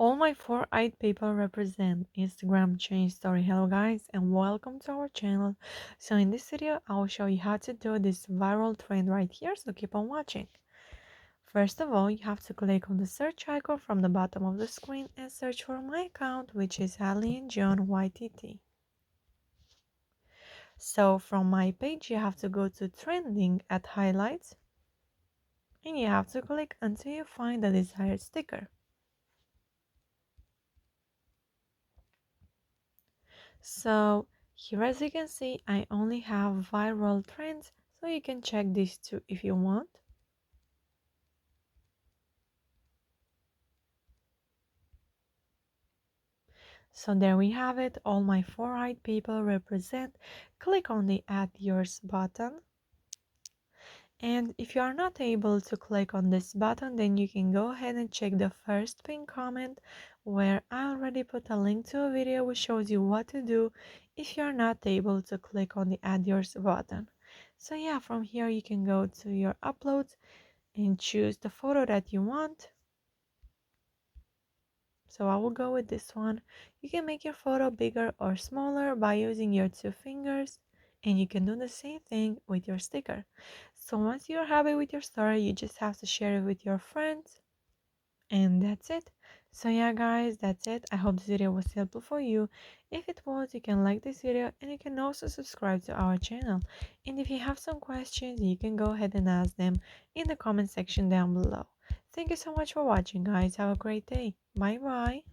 All my four-eyed people represent Instagram change story. Hello guys and welcome to our channel. So in this video I will show you how to do this viral trend right here, so keep on watching. First of all, you have to click on the search icon from the bottom of the screen and search for my account, which is Hallie and John YTT. So from my page you have to go to trending at highlights and you have to click until you find the desired sticker. So here, as you can see, I only have viral trends, so you can check these too if you want. So there we have it, all my four-eyed people represent. Click on the add yours button. And if you are not able to click on this button, then you can go ahead and check the first pinned comment where I already put a link to a video which shows you what to do if you are not able to click on the add yours button. So yeah, from here you can go to your uploads and choose the photo that you want. So I will go with this one. You can make your photo bigger or smaller by using your two fingers, and you can do the same thing with your sticker. So once you're happy with your story, you just have to share it with your friends, and that's it. So yeah guys, that's it. I hope this video was helpful for you. If it was, you can like this video and you can also subscribe to our channel. And if you have some questions, you can go ahead and ask them in the comment section down below. Thank you so much for watching guys. Have a great day. Bye bye.